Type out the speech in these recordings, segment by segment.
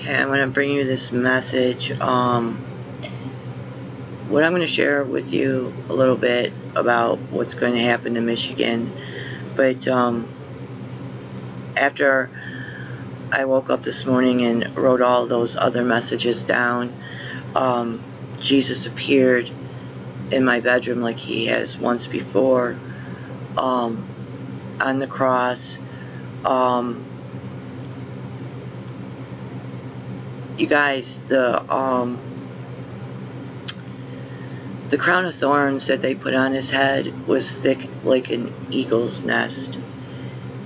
Okay, I'm going to bring you this message. What I'm going to share with you a little bit about what's going to happen in Michigan. But after I woke up this morning and wrote all those other messages down, Jesus appeared in my bedroom like he has once before, on the cross. You guys, the crown of thorns that they put on his head was thick like an eagle's nest.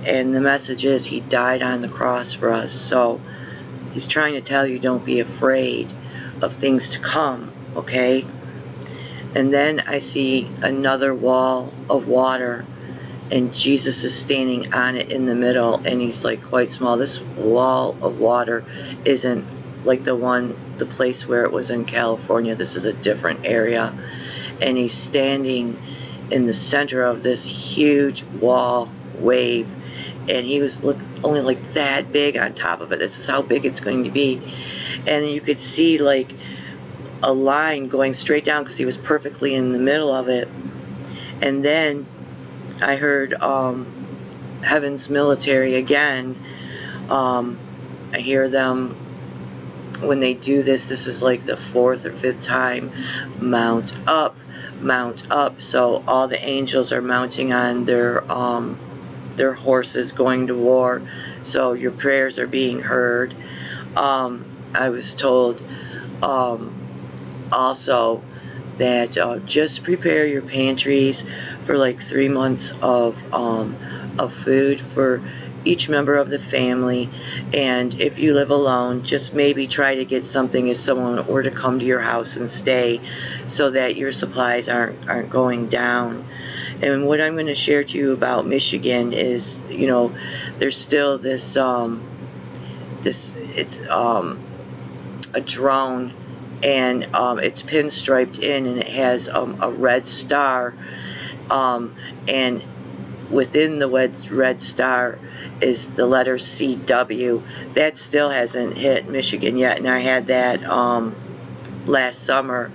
And the message is he died on the cross for us. So he's trying to tell you, don't be afraid of things to come, okay? And then I see another wall of water, and Jesus is standing on it in the middle, and he's like quite small. This wall of water isn't like the place where it was in California. This is a different area. And he's standing in the center of this huge wall wave, and he was only like that big on top of it. This is how big it's going to be. And you could see like a line going straight down because he was perfectly in the middle of it. And then I heard Heaven's Military again. I hear them when they do this. This is like the 4th or 5th time. Mount up, mount up. So all the angels are mounting on their horses going to war. So your prayers are being heard. I was told also that just prepare your pantries for like 3 months of food for each member of the family. And if you live alone, just maybe try to get something if someone were to come to your house and stay, so that your supplies aren't going down. And what I'm going to share to you about Michigan is, you know, there's still this it's a drone, and it's pinstriped in, and it has a red star, and within the red star is the letter CW. That still hasn't hit Michigan yet, and I had that last summer.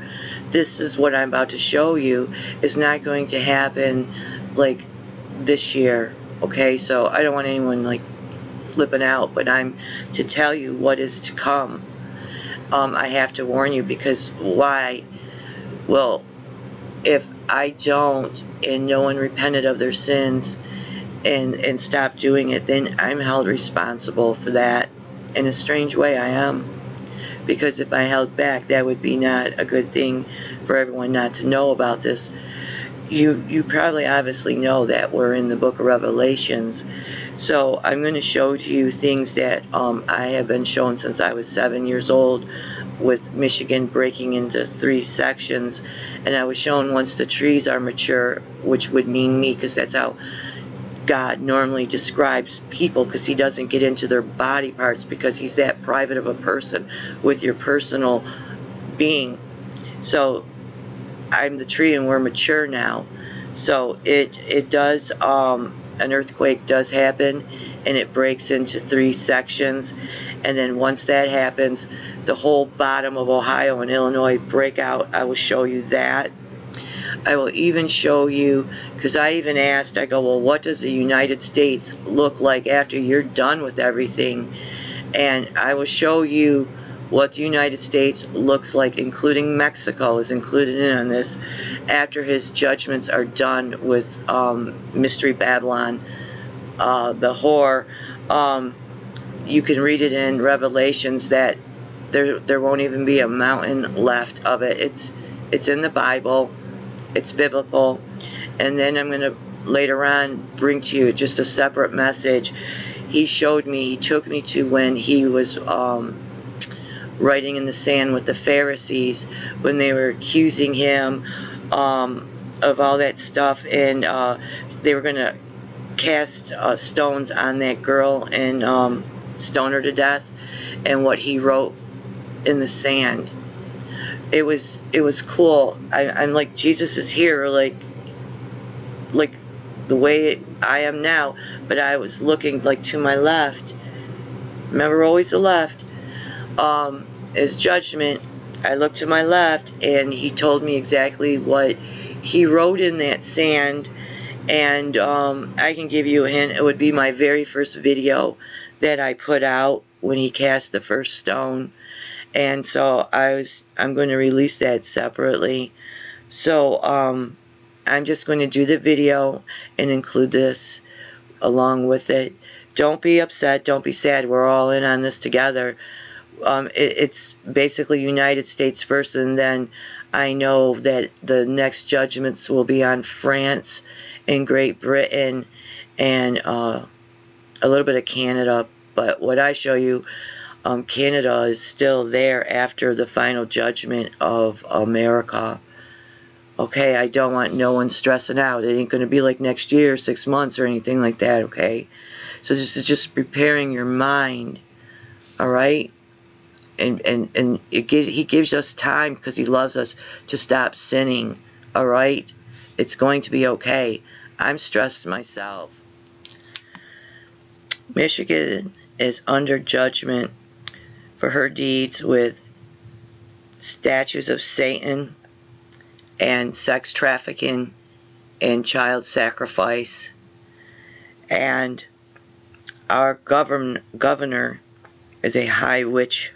This is what I'm about to show you is not going to happen like this year, okay? So I don't want anyone like flipping out, but I'm to tell you what is to come. I have to warn you, because why? Well, if I don't, and no one repented of their sins and stopped doing it, then I'm held responsible for that. In a strange way, I am. Because if I held back, that would be not a good thing for everyone not to know about this. You probably obviously know that we're in the book of Revelations. So I'm going to show to you things that I have been shown since I was 7 years old, with Michigan breaking into 3 sections. And I was shown once the trees are mature, which would mean me, because that's how God normally describes people, because he doesn't get into their body parts, because he's that private of a person with your personal being. So I'm the tree, and we're mature now. So it does, an earthquake does happen, and it breaks into 3 sections. And then once that happens, the whole bottom of Ohio and Illinois break out. I will show you that. I will even show you, because I even asked, I go, well, what does the United States look like after you're done with everything? And I will show you what the United States looks like, including Mexico is included in on this, after his judgments are done with Mystery Babylon, the whore. You can read it in Revelations that there won't even be a mountain left of it. It's in the Bible. It's biblical. And then I'm going to later on bring to you just a separate message. He took me to when he was writing in the sand with the Pharisees, when they were accusing him of all that stuff, and they were going to cast stones on that girl and stone her to death, and what he wrote in the sand. It was cool. I'm like, Jesus is here, like the way I am now, but I was looking like to my left. Remember, always the left. his judgment, I looked to my left, and he told me exactly what he wrote in that sand. And I can give you a hint. It would be my very first video that I put out when he cast the first stone. And so I'm going to release that separately. So I'm just going to do the video and include this along with it. Don't be upset. Don't be sad. We're all in on this together. It's basically United States first, and then I know that the next judgments will be on France and Great Britain and a little bit of Canada. But what I show you, Canada is still there after the final judgment of America. Okay, I don't want no one stressing out. It ain't going to be like next year, 6 months, or anything like that, okay? So this is just preparing your mind, all right? And he gives us time because he loves us to stop sinning, all right? It's going to be okay. I'm stressed myself. Michigan is under judgment for her deeds with statues of Satan and sex trafficking and child sacrifice. And our governor is a high witch,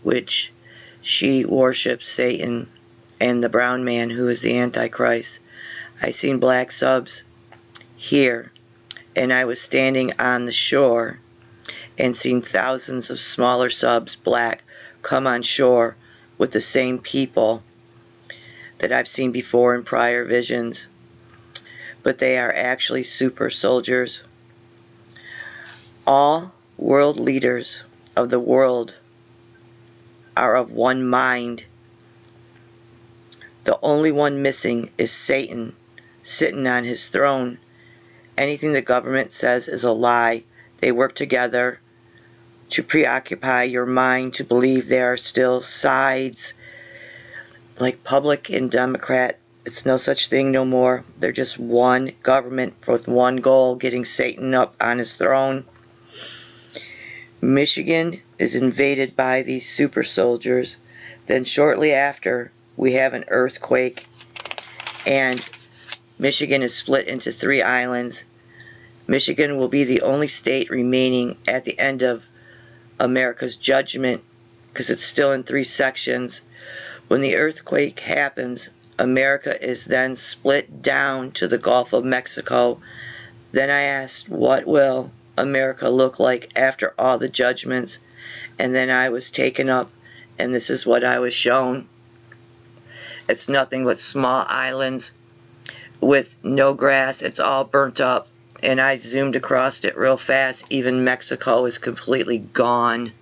which she worships Satan and the brown man, who is the Antichrist. I seen black subs here, and I was standing on the shore and seen thousands of smaller subs, black, come on shore with the same people that I've seen before in prior visions. But they are actually super soldiers. All world leaders of the world are of one mind. The only one missing is Satan, sitting on his throne. Anything the government says is a lie. They work together to preoccupy your mind to believe there are still sides, like public and Democrat. It's no such thing no more. They're just one government with one goal, getting Satan up on his throne. Michigan is invaded by these super soldiers. Then shortly after, we have an earthquake, and Michigan is split into 3 islands. Michigan will be the only state remaining at the end of America's judgment, because it's still in 3 sections. When the earthquake happens, America is then split down to the Gulf of Mexico. Then I asked, what will America look like after all the judgments? And then I was taken up, and this is what I was shown. It's nothing but small islands with no grass. It's all burnt up, and I zoomed across it real fast. Even Mexico is completely gone.